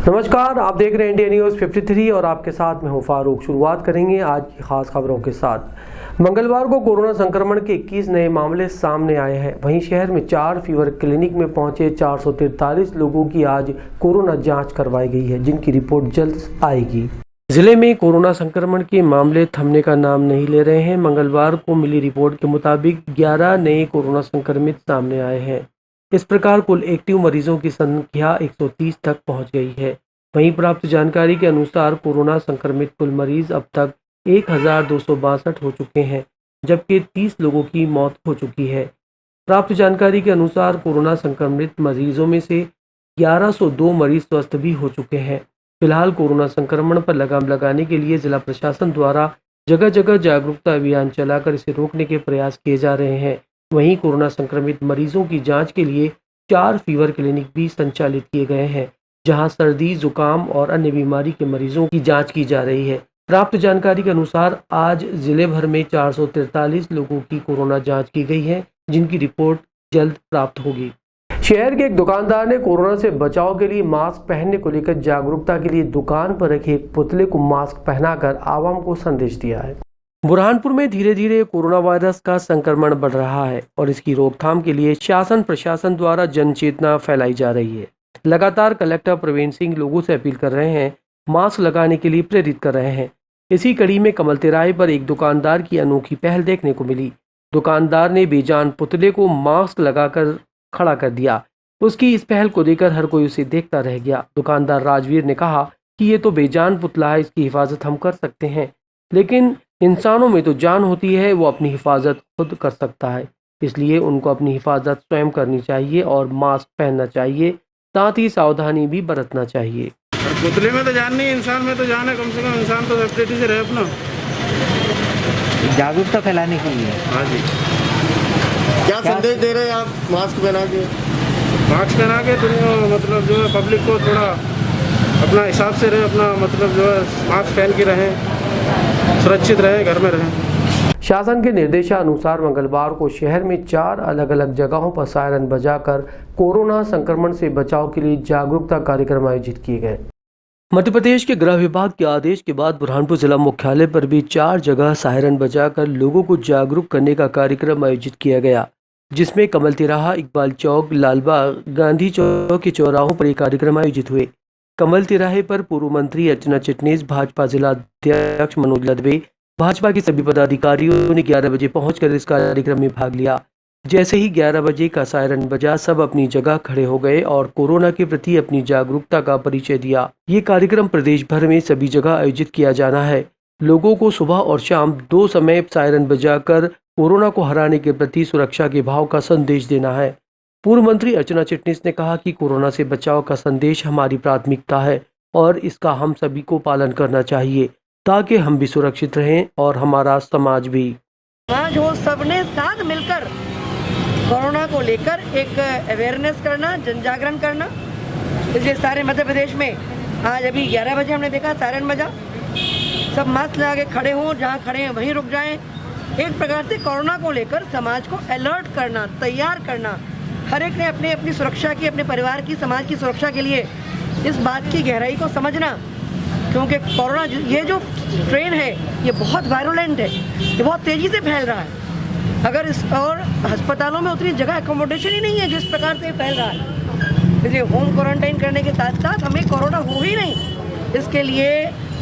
नमस्कार, आप देख रहे हैं इंडिया न्यूज़ 53 और आपके साथ मैं हूं फारूक। शुरुआत करेंगे आज की खास खबरों के साथ। मंगलवार को कोरोना संक्रमण के 21 नए मामले सामने आए हैं। वहीं शहर में 4 फीवर क्लिनिक में पहुंचे 443 लोगों की आज कोरोना जांच करवाई गई है, जिनकी रिपोर्ट जल्द आएगी। जिले में कोरोना संक्रमण के मामले थमने का नाम नहीं ले रहे हैं। मंगलवार को मिली रिपोर्ट के मुताबिक 11 नए कोरोना संक्रमित सामने आए हैं। इस प्रकार कुल एक्टिव मरीजों की संख्या 130 तक पहुंच गई है। वहीं प्राप्त जानकारी के अनुसार कोरोना संक्रमित कुल मरीज अब तक 1262 हो चुके हैं, जबकि 30 लोगों की मौत हो चुकी है। प्राप्त जानकारी के अनुसार कोरोना संक्रमित मरीजों में से 1102 मरीज स्वस्थ भी हो चुके हैं। फिलहाल कोरोना संक्रमण पर लगाम लगाने के लिए जिला प्रशासन द्वारा जगह जगह जागरूकता अभियान चलाकर इसे रोकने के प्रयास किए जा रहे हैं। वहीं कोरोना संक्रमित मरीजों की जांच के लिए 4 फीवर क्लिनिक भी संचालित किए गए हैं, जहां सर्दी, जुकाम और अन्य बीमारी के मरीजों की जांच की जा रही है। प्राप्त जानकारी के अनुसार आज जिले भर में 443 लोगों की कोरोना जांच की गई है, जिनकी रिपोर्ट जल्द प्राप्त होगी। शहर के एक दुकानदार ने कोरोना से बचाव के लिए मास्क पहनने को लेकर जागरूकता के लिए दुकान पर रखे एक पुतले को मास्क पहनाकर आवाम को संदेश दिया है। बुरहानपुर में धीरे धीरे कोरोना वायरस का संक्रमण बढ़ रहा है और इसकी रोकथाम के लिए शासन प्रशासन द्वारा जन चेतना फैलाई जा रही है। लगातार कलेक्टर प्रवीण सिंह लोगों से अपील कर रहे हैं, मास्क लगाने के लिए प्रेरित कर रहे हैं। इसी कड़ी में कमल तिराहे पर एक दुकानदार की अनोखी पहल देखने को मिली। दुकानदार ने बेजान पुतले को मास्क लगाकर खड़ा कर दिया। उसकी इस पहल को देखकर हर कोई उसे देखता रह गया। दुकानदार राजवीर ने कहा कि ये तो बेजान पुतला है, इसकी हिफाजत हम कर सकते हैं, लेकिन इंसानों में तो जान होती है, वो अपनी हिफाजत खुद कर सकता है, इसलिए उनको अपनी हिफाजत स्वयं करनी चाहिए और मास्क पहनना चाहिए, साथ ही सावधानी भी बरतना चाहिए। पुतले में तो जान नहीं, इंसान में तो जान है। कम से कम इंसान तो सेफ्टी से रहे अपना। जागरूकता फैलाने के लिए। हाँ जी। क्या संदेश दे रहे हैं आप मास्क पहना के? मास्क पहना के तुम मतलब जो है पब्लिक को थोड़ा अपना हिसाब से रहे, अपना मतलब जो है मास्क पहन के रहें, सुरक्षित रहे, घर में रहें। शासन के निर्देशानुसार मंगलवार को शहर में 4 अलग अलग जगहों पर सायरन बजाकर कोरोना संक्रमण से बचाव के लिए जागरूकता कार्यक्रम आयोजित किए गए। मध्य प्रदेश के गृह विभाग के आदेश के बाद बुरहानपुर जिला मुख्यालय पर भी 4 जगह सायरन बजाकर लोगों को जागरूक करने का कार्यक्रम आयोजित किया गया, जिसमें कमल तिराहा, इकबाल चौक, लालबाग, गांधी चौक के चौराहों पर एक कार्यक्रम आयोजित हुए। कमल तिराहे पर पूर्व मंत्री अर्चना चिटनीस, भाजपा जिला अध्यक्ष मनोज लदवे, भाजपा के सभी पदाधिकारियों ने 11 बजे पहुंचकर इस कार्यक्रम में भाग लिया। जैसे ही 11 बजे का सायरन बजा, सब अपनी जगह खड़े हो गए और कोरोना के प्रति अपनी जागरूकता का परिचय दिया। ये कार्यक्रम प्रदेश भर में सभी जगह आयोजित किया जाना है। लोगों को सुबह और शाम 2 समय सायरन बजाकर कोरोना को हराने के प्रति सुरक्षा के भाव का संदेश देना है। पूर्व मंत्री अर्चना चिटनीस ने कहा कि कोरोना से बचाव का संदेश हमारी प्राथमिकता है और इसका हम सभी को पालन करना चाहिए, ताकि हम भी सुरक्षित रहें और हमारा समाज भी। आज वो सबने साथ मिलकर कोरोना को लेकर एक अवेयरनेस करना, जन जागरण करना। इसलिए सारे मध्य प्रदेश में आज अभी 11 बजे हमने देखा सायरन बजा। सब मास्क लगा के खड़े हों, जहाँ खड़े हैं वहीं रुक जाएं। एक प्रकार से कोरोना को लेकर समाज को अलर्ट करना, तैयार करना। हर एक ने अपनी अपनी सुरक्षा की, अपने परिवार की, समाज की सुरक्षा के लिए इस बात की गहराई को समझना, क्योंकि कोरोना ये जो स्ट्रेन है ये बहुत वायरुलेंट है, ये बहुत तेज़ी से फैल रहा है। अगर इस और अस्पतालों में उतनी जगह एकोमोडेशन ही नहीं है जिस प्रकार से फैल रहा है, इसलिए होम क्वारंटाइन करने के साथ साथ हमें कोरोना हो ही नहीं। इसके लिए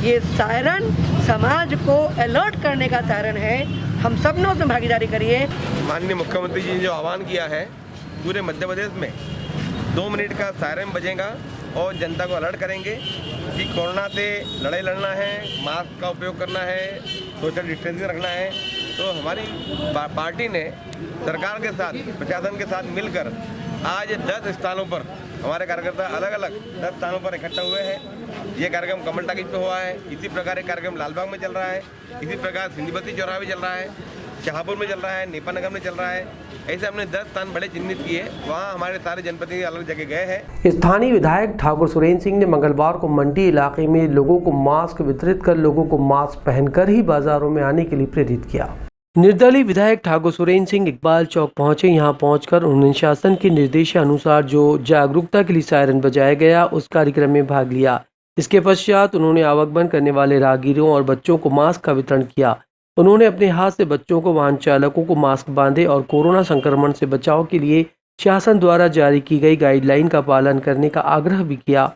ये सायरन समाज को अलर्ट करने का सायरन है। हम सब ने उसमें भागीदारी करिए। माननीय मुख्यमंत्री जी ने जो आह्वान किया है, पूरे मध्य प्रदेश में 2 मिनट का सायरन बजेगा और जनता को अलर्ट करेंगे कि कोरोना से लड़ाई लड़ना है, मास्क का उपयोग करना है, सोशल डिस्टेंसिंग रखना है। तो हमारी पार्टी ने सरकार के साथ, प्रशासन के साथ मिलकर आज 10 स्थानों पर हमारे कार्यकर्ता अलग अलग 10 स्थानों पर इकट्ठा हुए हैं। ये कार्यक्रम कमल टाकीज पे हुआ है, इसी प्रकार एक कार्यक्रम लालबाग में चल रहा है, इसी प्रकार सिंधीबत्ती चौराहा में चल रहा है, शाहपुर में चल रहा है, नेपा नगर में चल रहा है। ऐसे हमने 10 स्थान बड़े चिन्हित किए, वहाँ हमारे सारे जनप्रतिनिधि अलग जगह गए हैं। स्थानीय विधायक ठाकुर सुरेंद्र सिंह ने मंगलवार को मंडी इलाके में लोगों को मास्क वितरित कर लोगों को मास्क पहनकर ही बाजारों में आने के लिए प्रेरित किया। निर्दलीय विधायक ठाकुर सुरेंद्र सिंह इकबाल चौक पहुंचे। यहां पहुंचकर उन्होंने शासन के निर्देशानुसार जो जागरूकता के लिए सायरन बजाया गया उस कार्यक्रम में भाग लिया। इसके पश्चात उन्होंने आवागमन करने वाले राहगीरों और बच्चों को मास्क का वितरण किया। उन्होंने अपने हाथ से बच्चों को वाहन चालकों को मास्क बांधे और कोरोना संक्रमण से बचाव के लिए शासन द्वारा जारी की गई गाइडलाइन का पालन करने का आग्रह भी किया।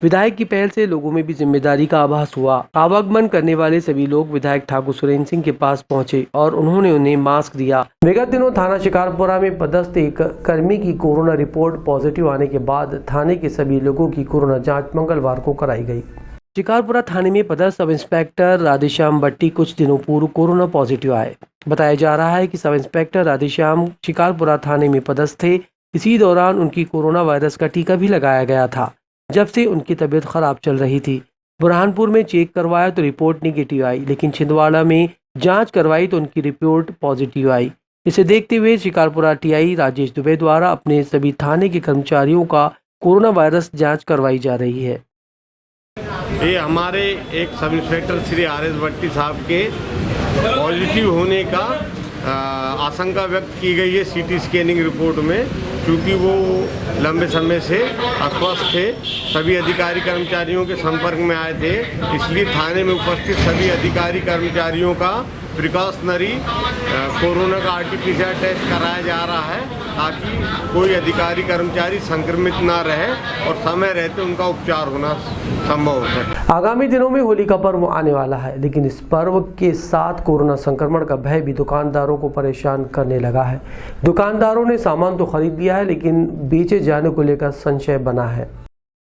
विधायक की पहल से लोगों में भी जिम्मेदारी का आभास हुआ। आवागमन करने वाले सभी लोग विधायक ठाकुर सुरेंद्र सिंह के पास पहुंचे और उन्होंने उन्हें मास्क दिया। विगत दिनों थाना शिकारपुरा में पदस्थ एक कर्मी की कोरोना रिपोर्ट पॉजिटिव आने के बाद थाने के सभी लोगों की कोरोना जांच मंगलवार को कराई गई। शिकारपुरा थाने में पदस्थ सब इंस्पेक्टर राधेश्याम भट्टी कुछ दिनों पूर्व कोरोना पॉजिटिव आए। बताया जा रहा है कि सब इंस्पेक्टर राधेश्याम शिकारपुरा थाने में पदस्थ थे। इसी दौरान उनकी कोरोना वायरस का टीका भी लगाया गया था। जब से उनकी तबीयत खराब चल रही थी, बुरहानपुर में चेक करवाया तो रिपोर्ट निगेटिव आई, लेकिन छिंदवाड़ा में जांच करवाई तो उनकी रिपोर्ट पॉजिटिव आई। इसे देखते हुए शिकारपुरा टीआई राजेश दुबे द्वारा अपने सभी थाने के कर्मचारियों का कोरोना वायरस जांच करवाई जा रही है। ये हमारे एक सब इंस्पेक्टर श्री आर.एस. भट्टी साहब के पॉजिटिव होने का आशंका व्यक्त की गई है सीटी स्कैनिंग रिपोर्ट में, क्योंकि वो लंबे समय से अस्वस्थ थे, सभी अधिकारी कर्मचारियों के संपर्क में आए थे। इसलिए थाने में उपस्थित सभी अधिकारी कर्मचारियों का प्रिकॉशनरी कोरोना का आरटीपीसीआर टेस्ट कराया जा रहा है, ताकि कोई अधिकारी कर्मचारी संक्रमित ना रहे और समय रहते उनका उपचार होना संभव हो सके। आगामी दिनों में होली का पर्व आने वाला है, लेकिन इस पर्व के साथ कोरोना संक्रमण का भय भी दुकानदारों को परेशान करने लगा है। दुकानदारों ने सामान तो खरीद लिया है, लेकिन बेचे जाने को लेकर संशय बना है।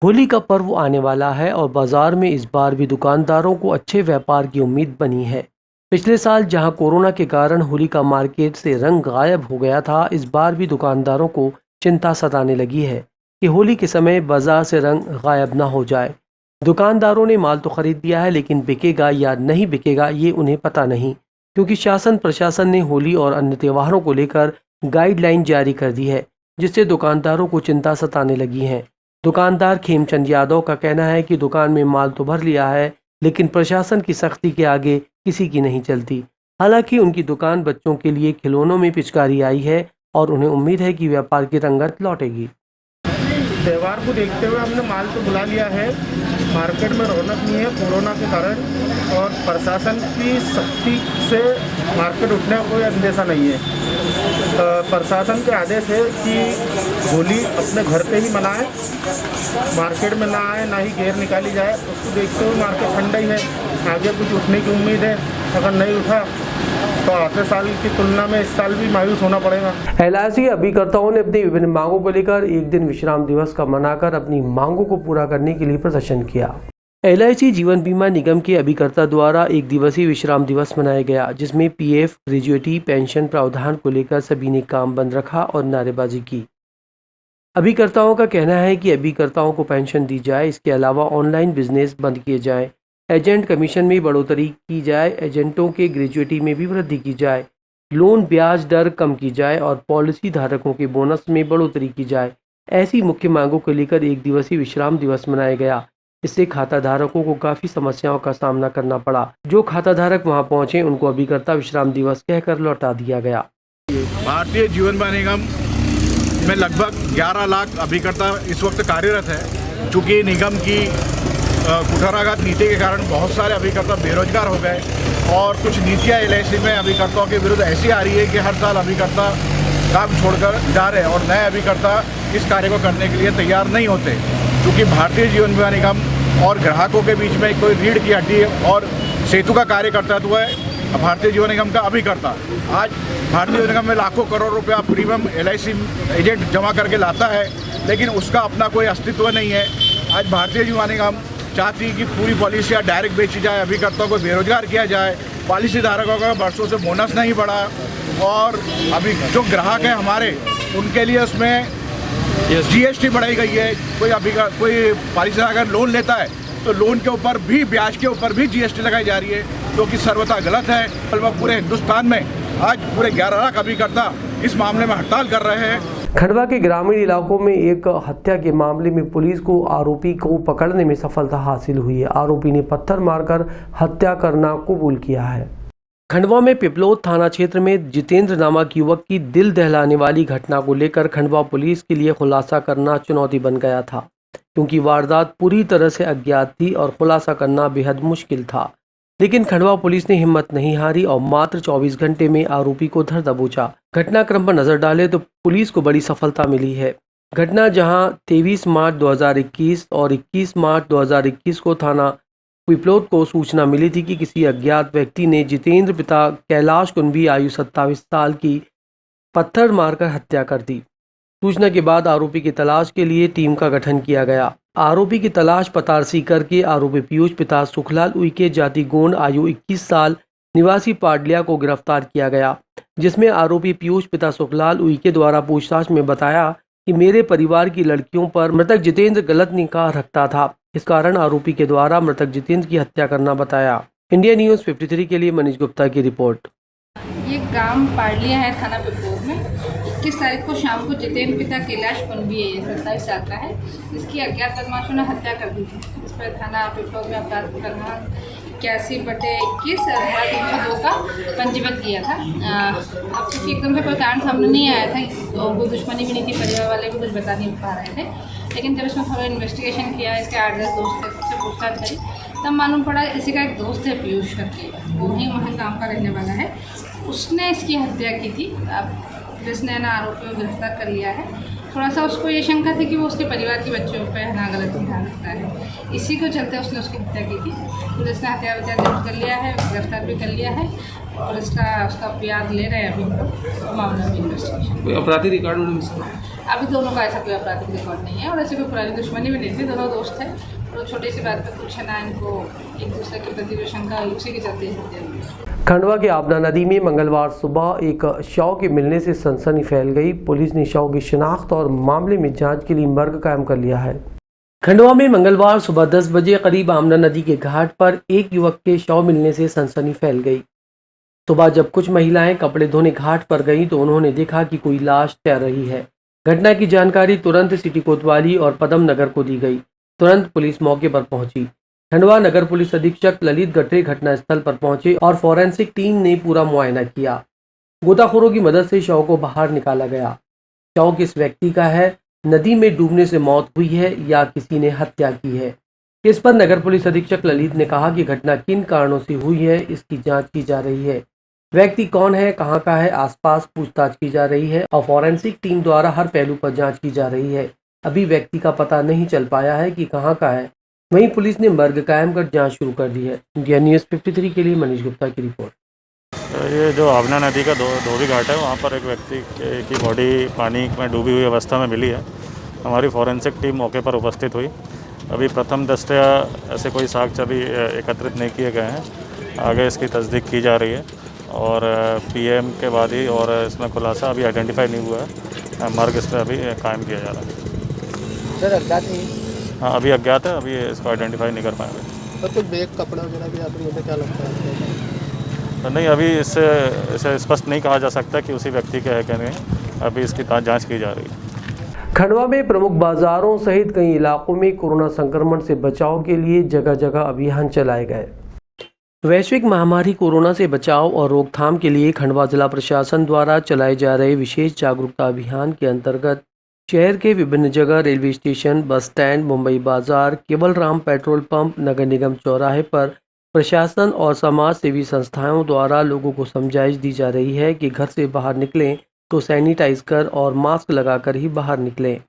होली का पर्व आने वाला है और बाजार में इस बार भी दुकानदारों को अच्छे व्यापार की उम्मीद बनी है। पिछले साल जहां कोरोना के कारण होली का मार्केट से रंग गायब हो गया था, इस बार भी दुकानदारों को चिंता सताने लगी है कि होली के समय बाजार से रंग गायब ना हो जाए। दुकानदारों ने माल तो खरीद लिया है, लेकिन बिकेगा या नहीं बिकेगा ये उन्हें पता नहीं, क्योंकि शासन प्रशासन ने होली और अन्य त्योहारों को लेकर गाइडलाइन जारी कर दी है, जिससे दुकानदारों को चिंता सताने लगी है। दुकानदार खेमचंद यादव का कहना है कि दुकान में माल तो भर लिया है, लेकिन प्रशासन की सख्ती के आगे किसी की नहीं चलती। हालांकि उनकी दुकान बच्चों के लिए खिलौनों में पिचकारी आई है और उन्हें उम्मीद है कि व्यापार की रंगत लौटेगी। त्यौहार को देखते हुए हमने माल तो बुला लिया है, मार्केट में रौनक नहीं है कोरोना के कारण, और प्रशासन की सख्ती से मार्केट उठने का कोई अंदेशा नहीं है। प्रशासन के आदेश है कि होली अपने घर पे ही मनाएं, मार्केट में ना आए, ना ही घेर निकाली जाए। उसको देखते हुए मार्केट ठंडा ही है, आगे कुछ उठने की उम्मीद है। अगर नहीं उठा तो आते साल की तुलना में इस साल भी मायूस होना पड़ेगा। LIC अभिकर्ताओं ने अपनी विभिन्न मांगों को लेकर एक दिन विश्राम दिवस का मनाकर अपनी मांगों को पूरा करने के लिए प्रदर्शन किया। LIC जीवन बीमा निगम के अभिकर्ता द्वारा एक दिवसीय विश्राम दिवस मनाया गया, जिसमें PF, ग्रेजुएटी, पेंशन प्रावधान को लेकर सभी ने काम बंद रखा और नारेबाजी की। अभिकर्ताओं का कहना है कि अभिकर्ताओं को पेंशन दी जाए, इसके अलावा ऑनलाइन बिजनेस बंद किए जाए, एजेंट कमीशन में बढ़ोतरी की जाए, एजेंटों के ग्रेजुएटी में भी वृद्धि की जाए, लोन ब्याज दर कम की जाए और पॉलिसी धारकों के बोनस में बढ़ोतरी की जाए। ऐसी मुख्य मांगों को लेकर एक दिवसीय विश्राम दिवस मनाया गया। इससे खाता धारकों को काफी समस्याओं का सामना करना पड़ा। जो खाता धारक वहां पहुंचे उनको अभिकर्ता विश्राम दिवस कहकर लौटा दिया गया। भारतीय जीवन बीमा निगम में लगभग 11 लाख अभिकर्ता इस वक्त कार्यरत है। चूँकि निगम की कुठाराघात नीति के कारण बहुत सारे अभिकर्ता बेरोजगार हो गए और कुछ नीतियाँ LIC में अभिकर्ताओं के विरुद्ध ऐसी आ रही है कि हर साल अभिकर्ता काम छोड़कर जा रहे हैं और नए अभिकर्ता इस कार्य को करने के लिए तैयार नहीं होते। क्योंकि भारतीय जीवन बीमा निगम और ग्राहकों के बीच में कोई रीढ़ की हड्डी और सेतु का कार्य करता है तो वह भारतीय जीवन निगम का अभिकर्ता। आज भारतीय जीवन निगम में लाखों करोड़ रुपया प्रीमियम LIC एजेंट जमा करके लाता है, लेकिन उसका अपना कोई अस्तित्व नहीं है। आज भारतीय जीवन निगम चाहती है कि पूरी पॉलिसियाँ डायरेक्ट बेची जाए, अभिकर्ताओं को बेरोजगार किया जाए, पॉलिसी धारकों का वर्षों से बोनस नहीं बढ़ा और अभी जो ग्राहक हैं हमारे उनके लिए उसमें GST बढ़ाई गई है। कोई पॉलिसी अगर लोन लेता है तो लोन के ऊपर भी, ब्याज के ऊपर भी GST लगाई जा रही है, जो कि सर्वथा गलत है। पूरे हिंदुस्तान में आज पूरे 11 लाख अभिकर्ता इस मामले में हड़ताल कर रहे हैं। खंडवा के ग्रामीण इलाकों में एक हत्या के मामले में पुलिस को आरोपी को पकड़ने में सफलता हासिल हुई है। आरोपी ने पत्थर मारकर हत्या करना कबूल किया है। खंडवा में पिपलोद थाना क्षेत्र में जितेंद्र नामक युवक की दिल दहलाने वाली घटना को लेकर खंडवा पुलिस के लिए खुलासा करना चुनौती बन गया था, क्योंकि वारदात पूरी तरह से अज्ञात थी और खुलासा करना बेहद मुश्किल था। लेकिन खंडवा पुलिस ने हिम्मत नहीं हारी और मात्र 24 घंटे में आरोपी को धर दबोचा। घटनाक्रम पर नजर डाले तो पुलिस को बड़ी सफलता मिली है। घटना जहां 23 मार्च 2021 और 21 मार्च 2021 को थाना पिपलोद को सूचना मिली थी कि किसी अज्ञात व्यक्ति ने जितेंद्र पिता कैलाश कुंभी आयु 27 साल की पत्थर मारकर हत्या कर दी। सूचना के बाद आरोपी की तलाश के लिए टीम का गठन किया गया। आरोपी की तलाश पतारसी करके आरोपी पीयूष पिता सुखलाल उइके जाति गोंड आयु 21 साल निवासी पाडलिया को गिरफ्तार किया गया, जिसमें आरोपी पीयूष पिता सुखलाल उइके द्वारा पूछताछ में बताया कि मेरे परिवार की लड़कियों पर मृतक जितेंद्र गलत निगाह रखता था, इस कारण आरोपी के द्वारा मृतक जितेंद्र की हत्या करना बताया। इंडिया न्यूज़ 53 के लिए मनीष गुप्ता की रिपोर्ट। ये गांव पाडलिया है थाना पिपलोद में। 21 तारीख को शाम को जितेंद्र पिता कैलाश कुंभी है, ये 27 साल का है, इसकी अज्ञात बदमाशों ने हत्या कर दी थी। इस पर थाना पिपलोद में अपराध क्रमांक 81/21 धारा 302 का पंजीबद्ध किया था। अब क्योंकि एकदम से कोई कारण सामने नहीं आया था, तो कोई दुश्मनी भी नहीं थी, परिवार वाले भी कुछ बता नहीं पा रहे थे, लेकिन जब इसमें थोड़ा इन्वेस्टिगेशन किया, इसके 8-10 दोस्त थे, सबसे पूछताछ करी, तब मालूम पड़ा इसी का एक दोस्त है पीयूष करके, वो ही वहाँ गाँव का रहने वाला है, उसने इसकी हत्या की थी। अब पुलिस ने ना आरोपी को गिरफ्तार कर लिया है। थोड़ा सा उसको ये शंका थी कि वो उसके परिवार के बच्चों पर ना गलत ध्यान रखता है, इसी को चलते उसने उसकी हत्या की थी। पुलिस ने हत्या जब्त कर लिया है, गिरफ्तार भी कर लिया है और उसका प्यार ले रहे हैं अभी मामले में इन्वेस्टिगेशन। कोई आपराधिक रिकॉर्ड में अभी दोनों का ऐसा कोई आपराधिक रिकॉर्ड नहीं है और ऐसे कोई पुरानी दुश्मनी भी नहीं थी, दोनों दोस्त थे और छोटी सी बात पर कुछ है ना, इनको एक दूसरे के प्रति जो शंका उसी के चलते हत्या। खंडवा के आपदा नदी में मंगलवार सुबह एक शव के मिलने से सनसनी फैल गई। पुलिस ने शव की शिनाख्त और मामले में जांच के लिए मर्ग कायम कर लिया है। खंडवा में मंगलवार सुबह 10 बजे करीब आमना नदी के घाट पर एक युवक के शव मिलने से सनसनी फैल गई। सुबह जब कुछ महिलाएं कपड़े धोने घाट पर गईं तो उन्होंने देखा कि कोई लाश तैर रही है। घटना की जानकारी तुरंत सिटी कोतवाली और पदम नगर को दी गई। तुरंत पुलिस मौके पर पहुंची। खंडवा नगर पुलिस अधीक्षक ललित गठरे घटनास्थल पर पहुंचे और फॉरेंसिक टीम ने पूरा मुआयना किया। गोताखोरों की मदद से शव को बाहर निकाला गया। शव किस व्यक्ति का है, नदी में डूबने से मौत हुई है या किसी ने हत्या की है, इस पर नगर पुलिस अधीक्षक ललित ने कहा कि घटना किन कारणों से हुई है, इसकी जांच की जा रही है। व्यक्ति कौन है, कहां का है, आसपास पूछताछ की जा रही है और फॉरेंसिक टीम द्वारा हर पहलू पर जांच की जा रही है। अभी व्यक्ति का पता नहीं चल पाया है कि कहां का है। वहीं पुलिस ने मर्ग कायम कर जांच शुरू कर दी है। इंडिया न्यूज़ 53 के लिए मनीष गुप्ता की रिपोर्ट। ये जो आवना नदी का धोबी घाट है, वहाँ पर एक व्यक्ति की बॉडी पानी में डूबी हुई अवस्था में मिली है। हमारी फॉरेंसिक टीम मौके पर उपस्थित हुई। अभी प्रथम दृष्टया ऐसे कोई साक्ष्य अभी एकत्रित नहीं किए गए हैं। आगे इसकी तस्दीक की जा रही है और पीएम के बाद ही और इसमें खुलासा अभी आइडेंटिफाई नहीं हुआ है। मर्ग इस पर अभी कायम किया जा रहा है। सर अज्ञात है? हाँ, अभी अज्ञात है, अभी इसको आइडेंटिफाई नहीं कर पाएंगे। तो कुछ बैग कपड़ा वगैरह भी आप मुझे क्या लगता है? नहीं, अभी इसे स्पष्ट नहीं कहा जा सकता कि उसी व्यक्ति के है कि नहीं। अभी इसकी जांच की जा रही है। खंडवा में प्रमुख बाजारों सहित कई इलाकों में कोरोना संक्रमण से बचाव के लिए जगह जगह अभियान चलाए गए। वैश्विक महामारी कोरोना से बचाव और रोकथाम के लिए खंडवा जिला प्रशासन द्वारा चलाए जा रहे विशेष जागरूकता अभियान के अंतर्गत शहर के विभिन्न जगह railway station, bus stand, Mumbai बाजार, केवल राम पेट्रोल पंप, नगर निगम चौराहे पर प्रशासन और समाज सेवी संस्थाओं द्वारा लोगों को समझाइश दी जा रही है कि घर से बाहर निकलें तो सैनिटाइज कर और मास्क लगाकर ही बाहर निकलें।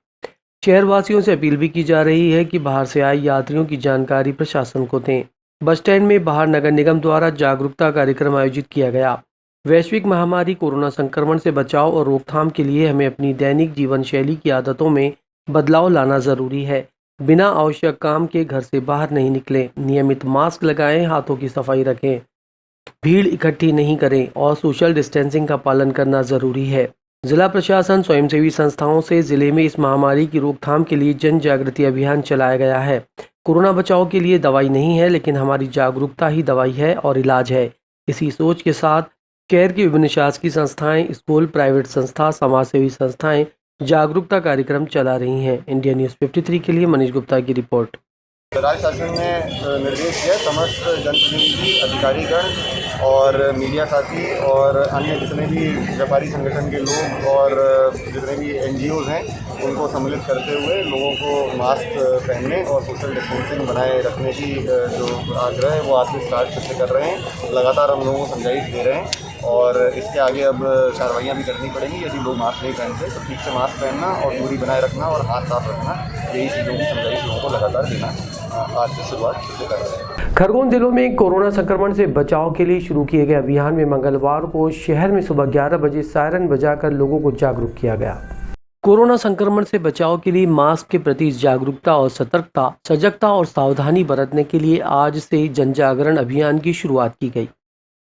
शहरवासियों से अपील भी की जा रही है कि बाहर से आए यात्रियों की जानकारी प्रशासन को दें। बस स्टैंड में बाहर नगर निगम द्वारा जागरूकता कार्यक्रम आयोजित किया गया। वैश्विक महामारी कोरोना संक्रमण से बचाव और रोकथाम के लिए हमें अपनी दैनिक जीवन शैली की आदतों में बदलाव लाना जरूरी है। बिना आवश्यक काम के घर से बाहर नहीं निकलें। नियमित मास्क लगाएं, हाथों की सफाई रखें, भीड़ इकट्ठी नहीं करें और सोशल डिस्टेंसिंग का पालन करना जरूरी है। जिला प्रशासन स्वयंसेवी संस्थाओं से जिले में इस महामारी की रोकथाम के लिए जन जागृति अभियान चलाया गया है। कोरोना बचाव के लिए दवाई नहीं है, लेकिन हमारी जागरूकता ही दवाई है और इलाज है। इसी सोच के साथ शहर की विभिन्न शासकीय संस्थाएं, स्कूल, प्राइवेट संस्था, समाजसेवी संस्थाएं जागरूकता कार्यक्रम चला रही हैं। इंडिया न्यूज़ 53 के लिए मनीष गुप्ता की रिपोर्ट। राज्य शासन ने निर्देश दिया समस्त जनप्रतिनिधि अधिकारीगण और मीडिया साथी और अन्य जितने भी व्यापारी संगठन के लोग और जितने भी NGOs हैं उनको सम्मिलित करते हुए लोगों को मास्क पहनने और सोशल डिस्टेंसिंग बनाए रखने की जो आग्रह है वो आज से स्टार्ट से कर रहे हैं। लगातार हम लोगों को समझाइश दे रहे हैं और इसके आगे अब कार्रवाइयाँ भी करनी पड़ेंगी। यदि लोग मास्क नहीं पहनते तो ठीक से मास्क पहनना और दूरी बनाए रखना और हाथ साफ रखना, यही चीज़ों की समझाइश लोगों को लगातार देना आज से शुरुआत कर रहे हैं। खरगोन जिलों में कोरोना संक्रमण से बचाव के लिए शुरू किए गए अभियान में मंगलवार को शहर में सुबह 11 बजे सायरन बजाकर लोगों को जागरूक किया गया। कोरोना संक्रमण से बचाव के लिए मास्क के प्रति जागरूकता और सतर्कता, सजगता और सावधानी बरतने के लिए आज से जन जागरण अभियान की शुरुआत की गई।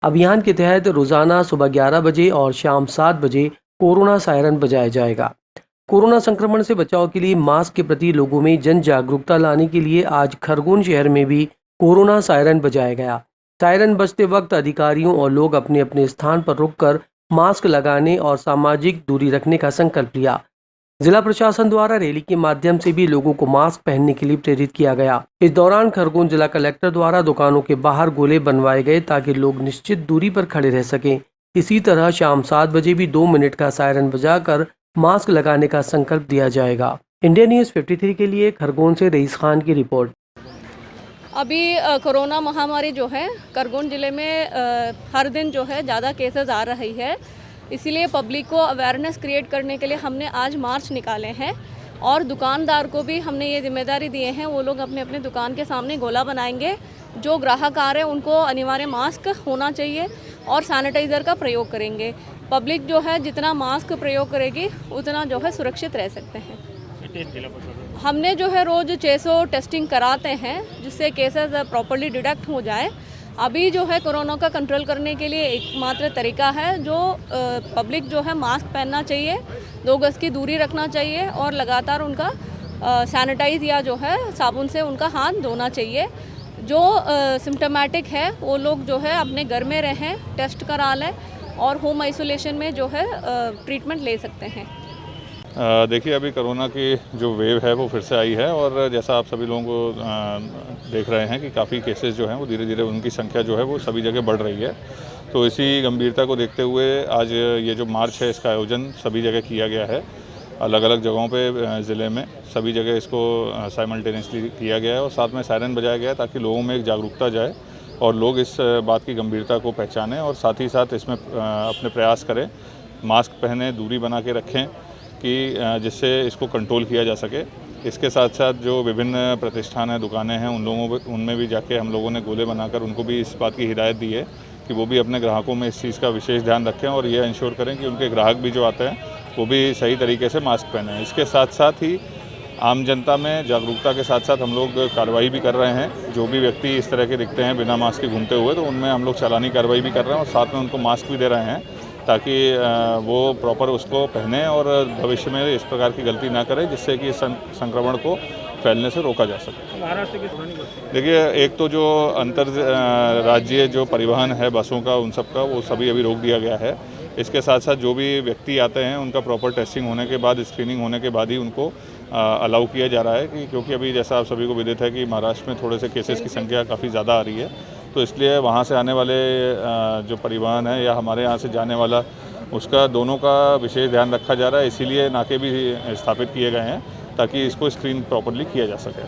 अभियान के तहत रोजाना सुबह 11 बजे और शाम 7 बजे कोरोना सायरन बजाया जाएगा। कोरोना संक्रमण से बचाव के लिए मास्क के प्रति लोगों में जन जागरूकता लाने के लिए आज खरगोन शहर में भी कोरोना सायरन बजाया गया। सायरन बजते वक्त अधिकारियों और लोग अपने अपने स्थान पर रुककर मास्क लगाने और सामाजिक दूरी रखने का संकल्प लिया। जिला प्रशासन द्वारा रैली के माध्यम से भी लोगों को मास्क पहनने के लिए प्रेरित किया गया। इस दौरान खरगोन जिला कलेक्टर द्वारा दुकानों के बाहर गोले बनवाए गए ताकि लोग निश्चित दूरी पर खड़े रह सकें। इसी तरह शाम 7 बजे भी 2 मिनट का सायरन बजाकर मास्क लगाने का संकल्प दिया जाएगा। इंडिया न्यूज़ 53 के लिए खरगोन से रईस खान की रिपोर्ट। अभी कोरोना महामारी जो है खरगोन ज़िले में हर दिन जो है ज़्यादा केसेस आ रही है, इसीलिए पब्लिक को अवेयरनेस क्रिएट करने के लिए हमने आज मार्च निकाले हैं और दुकानदार को भी हमने ये जिम्मेदारी दिए हैं, वो लोग अपने अपने दुकान के सामने गोला बनाएंगे। जो ग्राहक आ रहे हैं उनको अनिवार्य मास्क होना चाहिए और सैनिटाइज़र का प्रयोग करेंगे। पब्लिक जो है जितना मास्क प्रयोग करेगी उतना जो है सुरक्षित रह सकते हैं। हमने जो है रोज़ 600 टेस्टिंग कराते हैं जिससे केसेस प्रॉपर्ली डिटेक्ट हो जाए। अभी जो है कोरोना का कंट्रोल करने के लिए एकमात्र तरीका है जो पब्लिक जो है मास्क पहनना चाहिए, 2 गज की दूरी रखना चाहिए और लगातार उनका सैनिटाइज या जो है साबुन से उनका हाथ धोना चाहिए। जो सिम्टोमेटिक है वो लोग जो है अपने घर में रहें, टेस्ट करा लें और होम आइसोलेशन में जो है ट्रीटमेंट ले सकते हैं। देखिए अभी कोरोना की जो वेव है वो फिर से आई है और जैसा आप सभी लोगों को देख रहे हैं कि काफ़ी केसेस जो हैं वो धीरे धीरे उनकी संख्या जो है वो सभी जगह बढ़ रही है। तो इसी गंभीरता को देखते हुए आज ये जो मार्च है इसका आयोजन सभी जगह किया गया है। अलग अलग जगहों पे ज़िले में सभी जगह इसको साइमल्टेनियसली किया गया है और साथ में सायरन बजाया गया है ताकि लोगों में एक जागरूकता जाए और लोग इस बात की गंभीरता को पहचानें और साथ ही साथ इसमें अपने प्रयास करें, मास्क पहने, दूरी बना के रखें कि जिससे इसको कंट्रोल किया जा सके। इसके साथ साथ जो विभिन्न प्रतिष्ठान हैं, दुकानें हैं, उनमें भी जाके हम लोगों ने गोले बनाकर उनको भी इस बात की हिदायत दी है कि वो भी अपने ग्राहकों में इस चीज़ का विशेष ध्यान रखें और ये इंश्योर करें कि उनके ग्राहक भी जो आते हैं वो भी सही तरीके से मास्क पहने। इसके साथ साथ ही आम जनता में जागरूकता के साथ साथ हम लोग कार्रवाई भी कर रहे हैं। जो भी व्यक्ति इस तरह के दिखते हैं बिना मास्क के घूमते हुए तो उनमें हम लोग चालानी कार्रवाई भी कर रहे हैं और साथ में उनको मास्क भी दे रहे हैं ताकि वो प्रॉपर उसको पहने और भविष्य में इस प्रकार की गलती ना करें जिससे कि संक्रमण को फैलने से रोका जा सके। महाराष्ट्र की देखिए एक तो जो अंतर राज्य जो परिवहन है बसों का उन सब का वो सभी अभी रोक दिया गया है। इसके साथ साथ जो भी व्यक्ति आते हैं उनका प्रॉपर टेस्टिंग होने के बाद, स्क्रीनिंग होने के बाद ही उनको अलाउ किया जा रहा है कि क्योंकि अभी जैसा आप सभी को विदित है कि महाराष्ट्र में थोड़े से केसेस की संख्या काफ़ी ज़्यादा आ रही है, तो इसलिए वहाँ से आने वाले जो परिवहन है या हमारे यहाँ से जाने वाला उसका दोनों का विशेष ध्यान रखा जा रहा है। इसीलिए नाके भी स्थापित किए गए हैं ताकि इसको स्क्रीन प्रॉपर्ली किया जा सके।